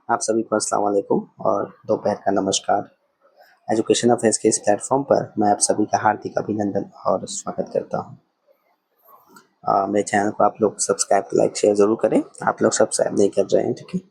आप सभी को अस्सलाम वालेकुम और दोपहर का नमस्कार। एजुकेशन अफेयर्स के इस प्लेटफॉर्म पर मैं आप सभी का हार्दिक अभिनंदन और स्वागत करता हूं। मेरे चैनल को आप लोग सब्सक्राइब, लाइक, शेयर ज़रूर करें। आप लोग सब्सक्राइब नहीं कर रहे हैं, ठीक है।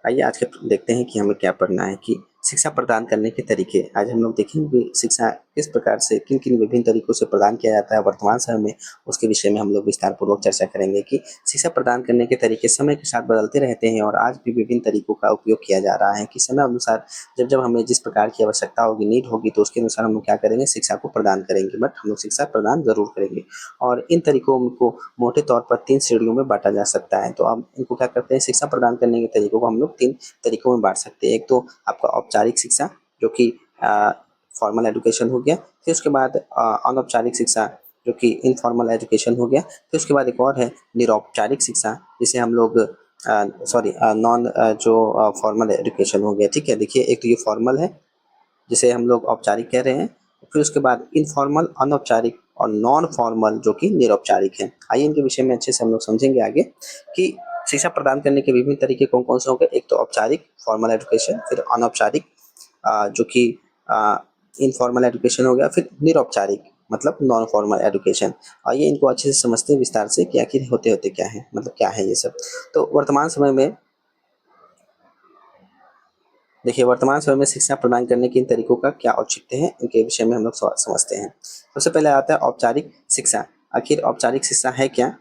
आइए आज के देखते हैं कि हमें क्या पढ़ना है कि शिक्षा प्रदान करने के तरीके। आज हम लोग देखेंगे कि शिक्षा किस प्रकार से किन-किन विभिन्न तरीकों से प्रदान किया जाता है वर्तमान समय में, उसके विषय में हम लोग विस्तारपूर्वक चर्चा करेंगे कि शिक्षा प्रदान करने के तरीके समय के साथ बदलते रहते हैं और आज भी विभिन्न तरीकों का उपयोग किया जा रहा है कि समय अनुसार जब हमें जिस प्रकार की आवश्यकता होगी, नीड होगी, तो उसके अनुसार हम लोग क्या करेंगे, शिक्षा को प्रदान करेंगे। बट हम लोग शिक्षा प्रदान ज़रूर करेंगे और इन तरीकों को मोटे तौर पर 3 श्रेणियों में बाँटा जा सकता है। तो अब इनको क्या करते हैं, शिक्षा प्रदान करने के तरीकों को हम लोग 3 तरीकों में बाँट सकते हैं। एक तो आपका औपचारिक शिक्षा जो कि फॉर्मल एजुकेशन हो गया, फिर उसके बाद अनौपचारिक शिक्षा जो कि इनफॉर्मल एजुकेशन हो गया, फिर उसके बाद एक और है निरौपचारिक शिक्षा जिसे हम लोग नॉन जो फॉर्मल एजुकेशन हो गया, ठीक है। देखिए एक तो ये फॉर्मल है जिसे हम लोग औपचारिक कह रहे हैं, फिर उसके बाद इनफॉर्मल, अनौपचारिक और नॉन फॉर्मल जो कि निरौपचारिक है। आइए इनके विषय में अच्छे से हम लोग समझेंगे आगे कि शिक्षा प्रदान करने के विभिन्न तरीके कौन-कौन से होंगे। एक तो औपचारिक फॉर्मल एजुकेशन, फिर अनौपचारिक जो कि इनफॉर्मल एजुकेशन हो गया, फिर निरौपचारिक मतलब नॉन फॉर्मल एजुकेशन। आइए इनको अच्छे से समझते हैं विस्तार से कि आखिर होते-होते क्या है, मतलब क्या है ये सब। तो वर्तमान समय में देखिए वर्तमान समय में शिक्षा प्रदान करने के इन तरीकों का क्या औचित्य है, इनके विषय में हम लोग समझते हैं। सबसे पहले आता है औपचारिक शिक्षा। आखिर औपचारिक शिक्षा है क्या?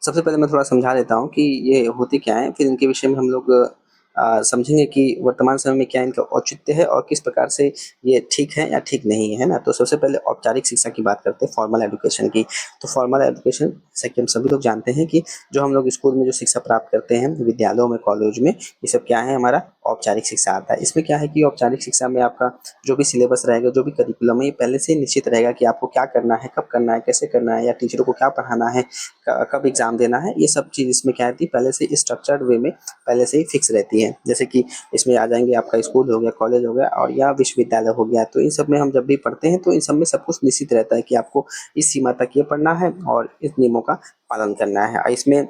सबसे पहले मैं थोड़ा समझा देता हूँ कि ये होती क्या है, फिर इनके विषय में हम लोग समझेंगे कि वर्तमान समय में क्या इनका औचित्य है और किस प्रकार से ये ठीक है या ठीक नहीं है ना। तो सबसे पहले औपचारिक शिक्षा की बात करते हैं, फॉर्मल एजुकेशन की। तो फॉर्मल एजुकेशन जैसा कि हम सभी लोग जानते हैं कि जो हम लोग स्कूल में जो शिक्षा प्राप्त करते हैं, विद्यालयों में, कॉलेज में, ये सब क्या है, हमारा औपचारिक शिक्षा आता है। इसमें क्या है कि औपचारिक शिक्षा में आपका जो भी सिलेबस रहेगा, जो भी करिकुलम है, ये पहले से ही निश्चित रहेगा कि आपको क्या करना है, कब करना है, कैसे करना है या टीचरों को क्या पढ़ाना है, कब एग्ज़ाम देना है। ये सब चीज़ इसमें क्या रहती है, पहले से स्ट्रक्चर्ड वे में पहले से ही फिक्स रहती है। जैसे कि इसमें आ जाएँगे आपका स्कूल हो गया, कॉलेज हो गया और या विश्वविद्यालय हो गया। तो इन सब में हम जब भी पढ़ते हैं तो इन सब में सब कुछ निश्चित रहता है कि आपको इस सीमा तक ये पढ़ना है और इस नियमों का पालन करना है। इसमें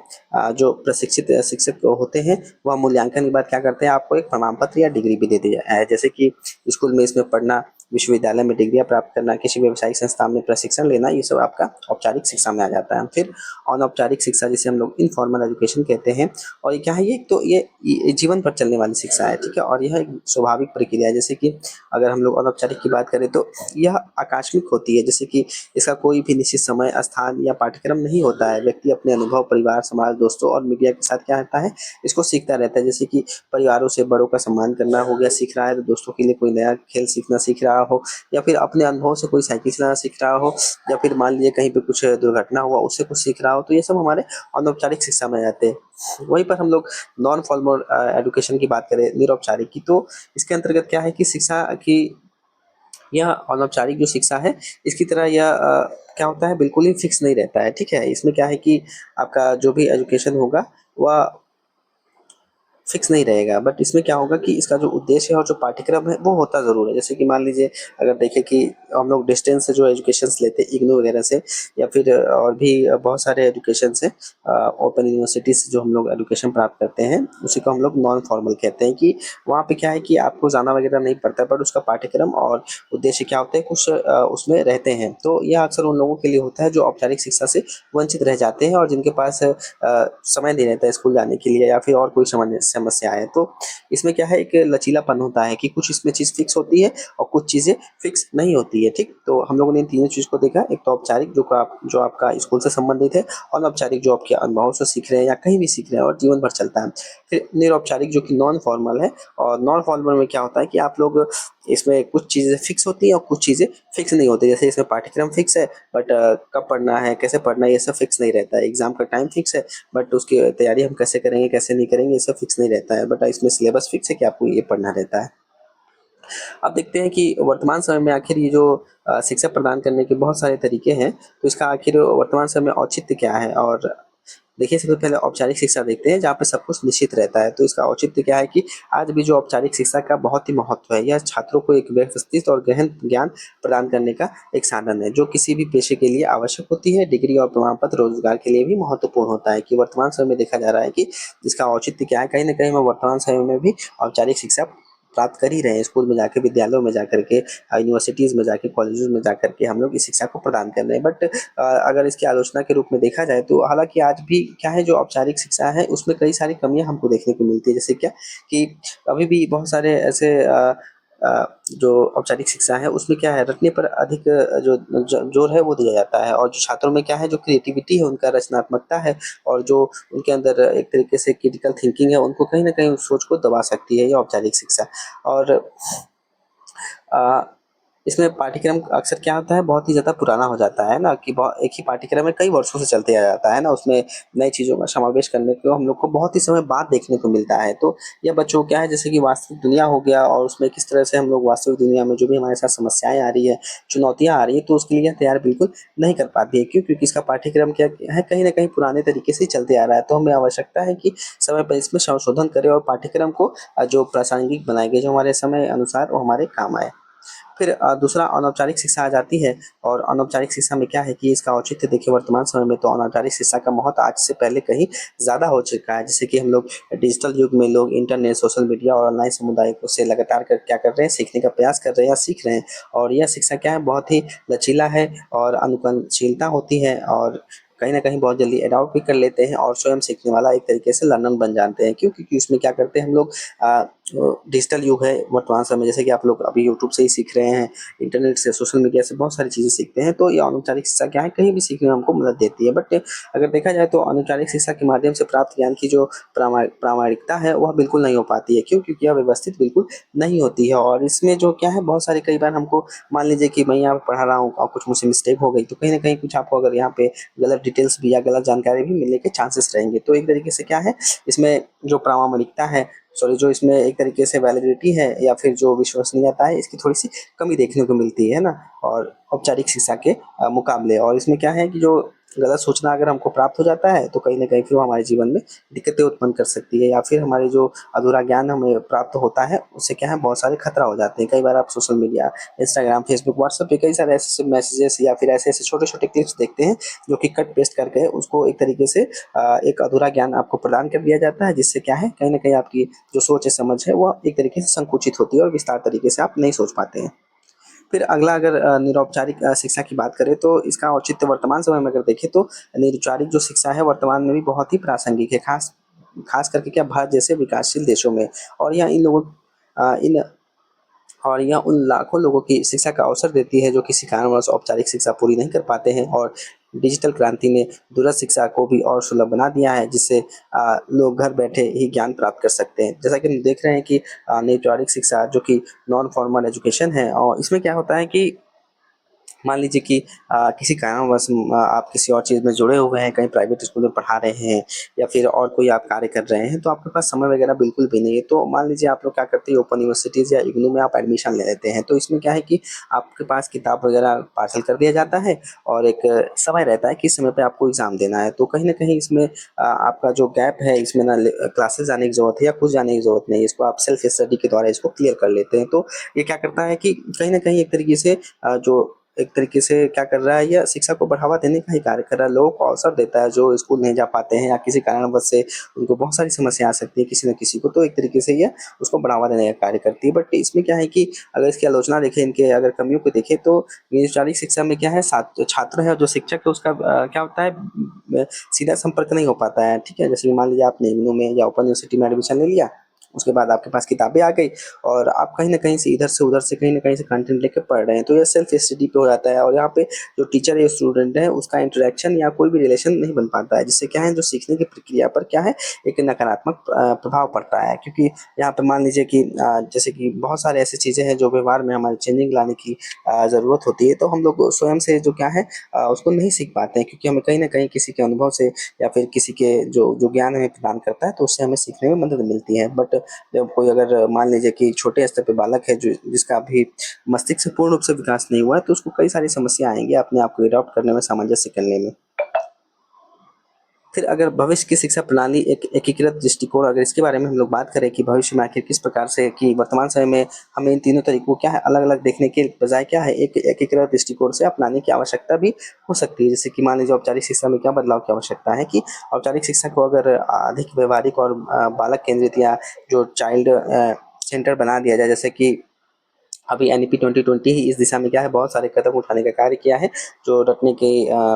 जो प्रशिक्षित शिक्षक होते हैं वह मूल्यांकन के बाद क्या करते हैं, आपको एक प्रमाण पत्र या डिग्री भी देते हैं। जैसे कि स्कूल में इसमें पढ़ना, विश्वविद्यालय में डिग्रियाँ प्राप्त करना, किसी व्यावसायिक संस्थान में प्रशिक्षण लेना, ये सब आपका औपचारिक शिक्षा में आ जाता है। फिर अनौपचारिक शिक्षा जिसे हम लोग इनफॉर्मल एजुकेशन कहते हैं और ये क्या है, ये तो ये जीवन भर चलने वाली शिक्षा है, ठीक है। और यह एक स्वाभाविक प्रक्रिया है। जैसे कि अगर हम लोग अनौपचारिक की बात करें तो यह आकस्मिक होती है। जैसे कि इसका कोई भी निश्चित समय, स्थान या पाठ्यक्रम नहीं होता है। व्यक्ति अपने अनुभव, परिवार, समाज, दोस्तों और मीडिया के साथ क्या रहता है, इसको सीखता रहता है। जैसे कि परिवारों से बड़ों का सम्मान करना हो गया, सीख रहा है, तो दोस्तों के लिए कोई नया खेल सीखना सीख रहा हो, या फिर अपने अनुभव से कोई साइकिल चलाना सीख रहा हो, या फिर मान लीजिए कहीं पे कुछ दुर्घटना हुआ उससे कुछ सीख रहा हो, तो ये सब हमारे अनौपचारिक शिक्षा में आ जाते हैं। वहीं पर हम लोग नॉन फॉर्मल एजुकेशन की बात करें, निरौपचारिक की, तो इसके अंतर्गत क्या है कि शिक्षा की यह अनौपचारिक जो शिक्षा है, इसकी तरह यह क्या होता है, बिल्कुल ही फिक्स नहीं रहता है, ठीक है। इसमें क्या है कि आपका जो भी एजुकेशन होगा वह फिक्स नहीं रहेगा, बट इसमें क्या होगा कि इसका जो उद्देश्य है और जो पाठ्यक्रम है वो होता ज़रूर है। जैसे कि मान लीजिए अगर देखें कि हम लोग डिस्टेंस से जो एजुकेशंस लेते हैं, इग्नू वगैरह से, या फिर और भी बहुत सारे एजुकेशन से, ओपन यूनिवर्सिटी से जो हम लोग एजुकेशन प्राप्त करते हैं, उसी को हम लोग नॉन फॉर्मल कहते हैं। कि वहाँ पे क्या है कि आपको जाना वगैरह नहीं पड़ता है, बट उसका पाठ्यक्रम और उद्देश्य क्या होते हैं, कुछ उसमें रहते हैं। तो यह अक्सर उन लोगों के लिए होता है जो औपचारिक शिक्षा से वंचित रह जाते हैं और जिनके पास समय नहीं रहता है स्कूल जाने के लिए, या फिर और कोई समस्या है। तो इसमें क्या है, एक लचीलापन होता है कि कुछ इसमें चीज़ फिक्स होती है और कुछ चीज़ें फिक्स नहीं होती है, ठीक। तो हम लोगों ने इन तीनों चीज़ को देखा। एक तो औपचारिक जो आपका स्कूल से संबंधित है, अनौपचारिक जो आपके अनुभव से सीख रहे हैं या कहीं भी सीख रहे हैं और जीवन भर चलता है, फिर निरौपचारिक जो कि नॉन फॉर्मल है। और नॉन फॉर्मल में क्या होता है कि आप लोग इसमें कुछ चीज़ें फिक्स होती हैं और कुछ चीज़ें फिक्स नहीं होती। जैसे इसमें पाठ्यक्रम फिक्स है, बट कब पढ़ना है, कैसे पढ़ना है, ये सब फिक्स नहीं रहता है। एग्ज़ाम का टाइम फिक्स है, बट उसकी तैयारी हम कैसे करेंगे, कैसे नहीं करेंगे, ये सब फिक्स नहीं रहता है। बट इसमें सिलेबस फिक्स है कि आपको ये पढ़ना रहता है। अब देखते हैं कि वर्तमान समय में आखिर ये जो शिक्षा प्रदान करने के बहुत सारे तरीके हैं, तो इसका आखिर वर्तमान समय में औचित्य क्या है और देखिए, सबसे पहले औपचारिक शिक्षा देखते हैं, जहाँ पे सब कुछ निश्चित रहता है। तो इसका औचित्य क्या है कि आज भी जो औपचारिक शिक्षा का बहुत ही महत्व है। यह छात्रों को एक व्यवस्थित और गहन ज्ञान प्रदान करने का एक साधन है, जो किसी भी पेशे के लिए आवश्यक होती है। डिग्री और प्रमाण पत्र रोजगार के लिए भी महत्वपूर्ण होता है। कि वर्तमान समय में देखा जा रहा है कि इसका औचित्य क्या है, कहीं न कहीं हम वर्तमान समय में भी औपचारिक शिक्षा प्राप्त कर ही रहे हैं। स्कूल में जाके, विद्यालयों में जाकर के, यूनिवर्सिटीज़ में जाके, कॉलेजेस में जाकर के हम लोग इस शिक्षा को प्रदान कर रहे हैं। बट अगर इसकी आलोचना के रूप में देखा जाए, तो हालाँकि आज भी क्या है, जो औपचारिक शिक्षा है उसमें कई सारी कमियाँ हमको देखने को मिलती है। जैसे क्या कि अभी भी बहुत सारे ऐसे जो औपचारिक शिक्षा है उसमें क्या है, रटने पर अधिक जो जोर है वो दिया जाता है। और जो छात्रों में क्या है, जो क्रिएटिविटी है, उनका रचनात्मकता है, और जो उनके अंदर एक तरीके से क्रिटिकल थिंकिंग है, उनको कहीं न कहीं उस सोच को दबा सकती है ये औपचारिक शिक्षा। और अ, इसमें पाठ्यक्रम अक्सर क्या होता है, बहुत ही ज़्यादा पुराना हो जाता है ना, कि एक ही पाठ्यक्रम में कई वर्षों से चलते आ जाता है ना, उसमें नई चीज़ों का समावेश करने को हम लोग को बहुत ही समय बाद देखने को मिलता है। तो यह बच्चों को क्या है, जैसे कि वास्तविक दुनिया हो गया, और उसमें किस तरह से हम लोग वास्तविक दुनिया में जो भी हमारे साथ समस्याएँ आ रही है, चुनौतियाँ आ रही है, तो उसके लिए यह तैयार बिल्कुल नहीं कर पाती है। क्यों? क्योंकि इसका पाठ्यक्रम क्या है, कहीं न कहीं पुराने तरीके से ही चलते आ रहा है। तो हमें आवश्यकता है कि समय पर इसमें संशोधन करें, और पाठ्यक्रम को जो प्रासंगिक बनाए गए, जो हमारे समय अनुसार वो हमारे काम आए। फिर दूसरा अनौपचारिक शिक्षा आ जाती है। और अनौपचारिक शिक्षा में क्या है कि इसका औचित्य देखिए, वर्तमान समय में तो अनौपचारिक शिक्षा का महत्व आज से पहले कहीं ज़्यादा हो चुका है। जैसे कि हम लोग डिजिटल युग में लोग इंटरनेट, सोशल मीडिया और ऑनलाइन समुदाय को से लगातार क्या कर रहे हैं, सीखने का प्रयास कर रहे हैं या सीख रहे हैं। और यह शिक्षा क्या है, बहुत ही लचीला है, और अनुकूलनशीलता होती है, और कहीं न कहीं बहुत जल्दी एडॉप्ट भी कर लेते हैं, और स्वयं सीखने वाला एक तरीके से लर्नर बन जाते हैं। क्यों? क्योंकि उसमें क्या करते हैं हम लोग, डिजिटल युग है वर्तमान समय, जैसे कि आप लोग अभी यूट्यूब से ही सीख रहे हैं, इंटरनेट से, सोशल मीडिया से बहुत सारी चीज़ें सीखते हैं। तो ये अनौपचारिक शिक्षा क्या है, कहीं भी सीखने में हमको मदद देती है। बट अगर देखा जाए, तो अनौपचारिक शिक्षा के माध्यम से प्राप्त ज्ञान की जो प्रामाणिकता है, वह बिल्कुल नहीं हो पाती है। क्यों? क्योंकि यह व्यवस्थित बिल्कुल नहीं होती है। और इसमें जो क्या है, बहुत सारे कई बार हमको, मान लीजिए कि मैं यहाँ पे पढ़ा रहा हूँ और कुछ मुझसे मिस्टेक हो गई, तो कहीं न कहीं कुछ आपको अगर यहाँ पे गलत डिटेल्स भी या गलत जानकारी भी मिलने के चांसेस रहेंगे। तो एक तरीके से क्या है, इसमें जो प्रामाणिकता है, सॉरी, जो इसमें एक तरीके से वैलिडिटी है, या फिर जो विश्वसनीयता है, इसकी थोड़ी-सी कमी देखने को मिलती है ना, और औपचारिक शिक्षा के मुकाबले। और इसमें क्या है कि जो गलत सूचना अगर हमको प्राप्त हो जाता है, तो कहीं न कहीं फिर वो हमारे जीवन में दिक्कतें उत्पन्न कर सकती है, या फिर हमारे जो अधूरा ज्ञान हमें प्राप्त होता है, उससे क्या है, बहुत सारे खतरा हो जाते हैं। कई बार आप social media, Instagram, Facebook, WhatsApp पे कई सारे ऐसे मैसेजेस या फिर ऐसे-ऐसे छोटे-छोटे क्लिप्स देखते हैं, जो कि कट पेस्ट करके उसको एक तरीके से एक अधूरा ज्ञान आपको प्रदान कर दिया जाता है, जिससे क्या है, कहीं न कहीं आपकी जो सोच है, समझ है, वो एक तरीके से संकुचित होती है, और विस्तार तरीके से आप नहीं सोच पाते हैं। फिर अगला, अगर निरौपचारिक शिक्षा की बात करें, तो इसका औचित्य वर्तमान समय में अगर देखें, तो निरौपचारिक जो शिक्षा है वर्तमान में भी बहुत ही प्रासंगिक है, खास करके क्या, भारत जैसे विकासशील देशों में। और यहाँ इन लोगों इन और यह उन लाखों लोगों की शिक्षा का अवसर देती है, जो किसी कारणवश औपचारिक शिक्षा पूरी नहीं कर पाते हैं। और डिजिटल क्रांति ने दूरस्थ शिक्षा को भी और सुलभ बना दिया है, जिससे लोग घर बैठे ही ज्ञान प्राप्त कर सकते हैं। जैसा कि हम देख रहे हैं कि औपचारिक शिक्षा, जो कि नॉन फॉर्मल एजुकेशन है, और इसमें क्या होता है कि मान लीजिए कि किसी कारणवश आप किसी और चीज़ में जुड़े हुए हैं, कहीं प्राइवेट स्कूल में पढ़ा रहे हैं, या फिर और कोई आप कार्य कर रहे हैं, तो आपके पास समय वगैरह बिल्कुल भी नहीं है। तो मान लीजिए आप लोग क्या करते हैं, ओपन यूनिवर्सिटीज़ या इग्नू में आप एडमिशन ले लेते हैं। तो इसमें क्या है कि आपके पास किताब वगैरह पार्सल कर दिया जाता है, और एक समय रहता है कि इस समय पे आपको एग्ज़ाम देना है। तो कहीं न कहीं इसमें आपका जो गैप है, इसमें ना क्लासेस जाने की ज़रूरत है, या कुछ जाने की ज़रूरत नहीं है। इसको आप सेल्फ स्टडी के द्वारा इसको क्लियर कर लेते हैं। तो ये क्या करता है कि कहीं न कहीं एक तरीके से जो एक तरीके से क्या कर रहा है, यह शिक्षा को बढ़ावा देने का ही कार्य कर रहा है। लोगों को अवसर देता है, जो स्कूल नहीं जा पाते हैं, या किसी कारणवश से उनको बहुत सारी समस्या आ सकती है किसी न किसी को, तो एक तरीके से यह उसको बढ़ावा देने का कार्य करती है। बट इसमें क्या है कि अगर इसकी आलोचना देखें, इनके अगर कमियों को देखें, तो औपचारिक शिक्षा में क्या है, जो छात्र है, जो शिक्षक है, उसका क्या होता है, सीधा संपर्क नहीं हो पाता है। ठीक है? जैसे कि मान लीजिए आपने इग्नू में या ओपन यूनिवर्सिटी में एडमिशन ले लिया, उसके बाद आपके पास किताबें आ गई, और आप कहीं न कहीं से इधर से उधर से, कहीं न कहीं से कंटेंट लेके पढ़ रहे हैं, तो ये सेल्फ स्टडी पे हो जाता है। और यहाँ पे जो टीचर या स्टूडेंट है, उसका इंटरेक्शन या कोई भी रिलेशन नहीं बन पाता है, जिससे क्या है, जो सीखने की प्रक्रिया पर क्या है, एक नकारात्मक प्रभाव पड़ता है। क्योंकि यहाँ पे मान लीजिए कि जैसे कि बहुत सारे ऐसी चीज़ें हैं, जो व्यवहार में हमारे चेंजिंग लाने की ज़रूरत होती है, तो हम लोग स्वयं से जो क्या है, उसको नहीं सीख पाते हैं, क्योंकि हमें कहीं न कहीं किसी के अनुभव से, या फिर किसी के जो जो ज्ञान हमें प्रदान करता है, तो उससे हमें सीखने में मदद मिलती है। बट जब कोई, अगर मान लीजिए कि छोटे स्तर पे बालक है, जो जिसका अभी मस्तिष्क से पूर्ण रूप से विकास नहीं हुआ है, तो उसको कई सारी समस्या आएँगी अपने आप को एडॉप्ट करने में, सामंजस्य करने में। फिर अगर भविष्य की शिक्षा प्रणाली एक एकीकृत दृष्टिकोण, अगर इसके बारे में हम लोग बात करें कि भविष्य में आखिर किस प्रकार से, कि वर्तमान समय में हमें इन तीनों तरीकों क्या है अलग-अलग देखने के बजाय क्या है एक एकीकृत दृष्टिकोण से अपनाने की आवश्यकता भी हो सकती है। जैसे कि मान लीजिए औपचारिक शिक्षा में क्या बदलाव की आवश्यकता है कि औपचारिक शिक्षा को अगर अधिक व्यवहारिक और बालक केंद्रित या जो चाइल्ड सेंटर बना दिया जाए, जैसे कि अभी एनईपी 2020 ही इस दिशा में क्या है बहुत सारे कदम उठाने का कार्य किया है, जो रटने के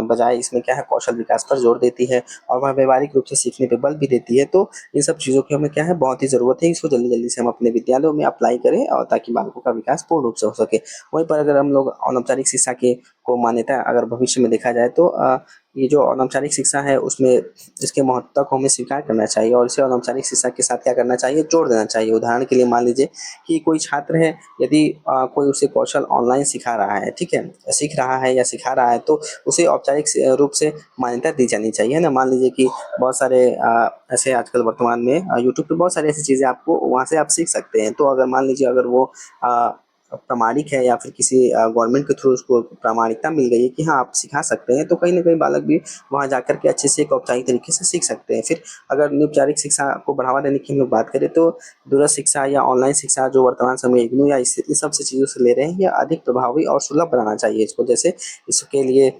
बजाय इसमें क्या है कौशल विकास पर जोर देती है और वह व्यवहारिक रूप से सीखने पे बल भी देती है। तो इन सब चीज़ों की हमें क्या है बहुत ही ज़रूरत है, इसको जल्दी-जल्दी से हम अपने विद्यालयों में अप्लाई करें और ताकि बालकों का विकास पूर्ण रूप से हो सके। वहीं पर अगर हम लोग अनौपचारिक शिक्षा के को मान्यता अगर भविष्य में देखा जाए तो ये जो अनौपचारिक शिक्षा है उसमें इसके महत्व को हमें स्वीकार करना चाहिए और इसे अनौपचारिक शिक्षा के साथ क्या करना चाहिए, जोड़ देना चाहिए। उदाहरण के लिए मान लीजिए कि कोई छात्र है, यदि कोई उसे कौशल ऑनलाइन सिखा रहा है, ठीक है? सीख रहा है या सिखा रहा है तो उसे औपचारिक रूप से मान्यता दी जानी चाहिए, है ना? मान लीजिए कि बहुत सारे ऐसे आजकल वर्तमान में यूट्यूब पे बहुत सारी ऐसी चीज़ें आपको वहाँ से आप सीख सकते हैं। तो अगर मान लीजिए अगर वो अ, प्रामाणिक है या फिर किसी गवर्नमेंट के थ्रू उसको प्रामाणिकता मिल गई है कि हाँ, आप सिखा सकते हैं, तो कहीं न कहीं बालक भी वहाँ जाकर के अच्छे से एक औपचारिक तरीके से सीख सकते हैं। फिर अगर अनौपचारिक शिक्षा को बढ़ावा देने की हम लोग बात करें तो दूरस्थ शिक्षा या ऑनलाइन शिक्षा जो वर्तमान समय इग्नू या इन सब से चीज़ों से ले रहे हैं, ये अधिक प्रभावी और सुलभ बनाना चाहिए इसको। जैसे इसके लिए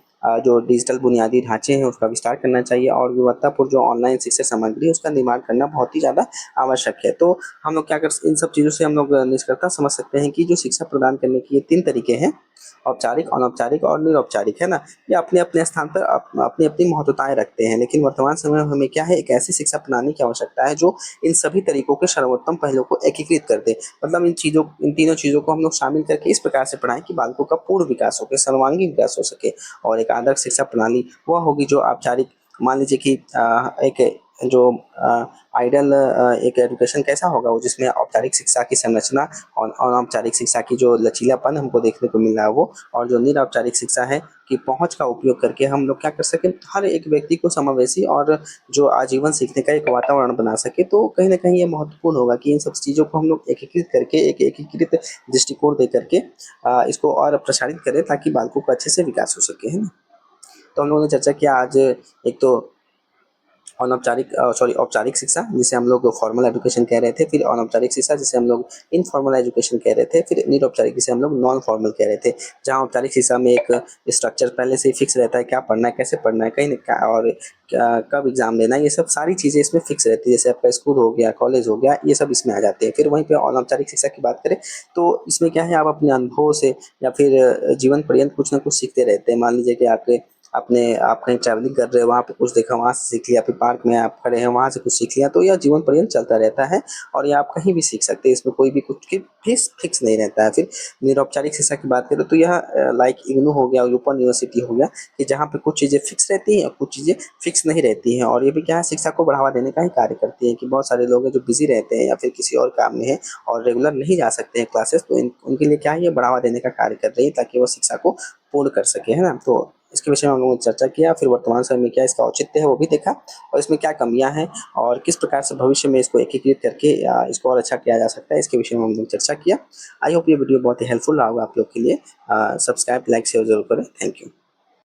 जो डिजिटल बुनियादी ढाँचे हैं उसका विस्तार करना चाहिए और गुणवत्तापूर्ण जो ऑनलाइन शिक्षा सामग्री है उसका निर्माण करना बहुत ही ज़्यादा आवश्यक है। तो हम लोग क्या कर इन सब चीज़ों से हम लोग निष्कर्षतः समझ सकते हैं कि जो शिक्षा प्रदान करने के ये 3 तरीके हैं, औपचारिक, अनौपचारिक और निरौपचारिक, है ना? ये अपने-अपने स्थान पर अपनी-अपनी महत्वताएँ रखते हैं। लेकिन वर्तमान समय में हमें क्या है एक ऐसी शिक्षा प्रणाली की आवश्यकता है जो इन सभी तरीकों के सर्वोत्तम पहलुओं को एकीकृत कर दे। मतलब इन तीनों चीज़ों को हम लोग शामिल करके इस प्रकार से पढ़ाएँ कि बालकों का पूर्ण विकास हो के सर्वांगीण विकास हो सके। और एक आदर्श शिक्षा प्रणाली वह होगी जो औपचारिक, मान लीजिए कि एक जो आइडियल एक एजुकेशन कैसा होगा वो, जिसमें औपचारिक शिक्षा की संरचना और अनौपचारिक शिक्षा की जो लचीलापन हमको देखने को मिल रहा है वो, और जो निरौपचारिक शिक्षा है की पहुँच का उपयोग करके हम लोग क्या कर सकें, हर एक व्यक्ति को समावेशी और जो आजीवन सीखने का एक वातावरण बना सके। तो कहीं न कहीं ये महत्वपूर्ण होगा कि इन सब चीज़ों को हम लोग एकीकृत करके एक एकीकृत दृष्टिकोण दे करके इसको और प्रसारित करें ताकि बालकों का अच्छे से विकास हो सके, है ना? तो हम लोगों ने चर्चा किया आज एक तो औपचारिक शिक्षा जिसे हम लोग फॉर्मल एजुकेशन कह रहे थे, फिर अनौपचारिक शिक्षा जिसे हम लोग इनफॉर्मल एजुकेशन कह रहे थे, फिर निरौपचारिक जिसे हम लोग नॉन फॉर्मल कह रहे थे। जहाँ औपचारिक शिक्षा में एक स्ट्रक्चर पहले से ही फिक्स रहता है, क्या पढ़ना है, कैसे पढ़ना है, कहीं न क्या और क्या कब एग्ज़ाम देना है, ये सब सारी चीज़ें इसमें फिक्स रहती है। जैसे आपका स्कूल हो गया, कॉलेज हो गया, ये सब इसमें आ जाते हैं। फिर वहीं पे अनौपचारिक शिक्षा की बात करें तो इसमें क्या है आप अपने अनुभवों से या फिर जीवन पर्यंत कुछ न कुछ सीखते रहते हैं। मान लीजिए कि आप कहीं ट्रैवलिंग कर रहे हो, वहाँ पे कुछ देखा, वहाँ से सीख लिया, फिर पार्क में आप खड़े हैं, वहाँ से कुछ सीख लिया, तो यह जीवन पर्यंत चलता रहता है और ये आप कहीं भी सीख सकते हैं। इसमें कोई भी कुछ की फिक्स नहीं रहता है। फिर निरौपचारिक शिक्षा की बात करें तो यह लाइक इग्नू हो गया, ओपन यूनिवर्सिटी हो गया, कि जहाँ पे कुछ चीज़ें फिक्स रहती हैं और कुछ चीज़ें फिक्स नहीं रहती हैं, और ये भी क्या है शिक्षा को बढ़ावा देने का ही कार्य करती है कि बहुत सारे लोग हैं जो बिज़ी रहते हैं या फिर किसी और काम में हैं और रेगुलर नहीं जा सकते हैं क्लासेस, तो उनके लिए क्या है ये बढ़ावा देने का कार्य कर रही है ताकि वो शिक्षा को पूर्ण कर सके, है ना? तो इसके विषय में हम लोगों ने चर्चा किया, फिर वर्तमान समय में क्या इसका औचित्य है वो भी देखा और इसमें क्या कमियाँ हैं और किस प्रकार से भविष्य में इसको एकीकृत करके इसको और अच्छा किया जा सकता है, इसके विषय में हम लोग चर्चा किया। आई होप ये वीडियो बहुत ही हेल्पफुल रहा होगा आप लोग के लिए। सब्सक्राइब, लाइक, शेयर ज़रूर करें। Thank you.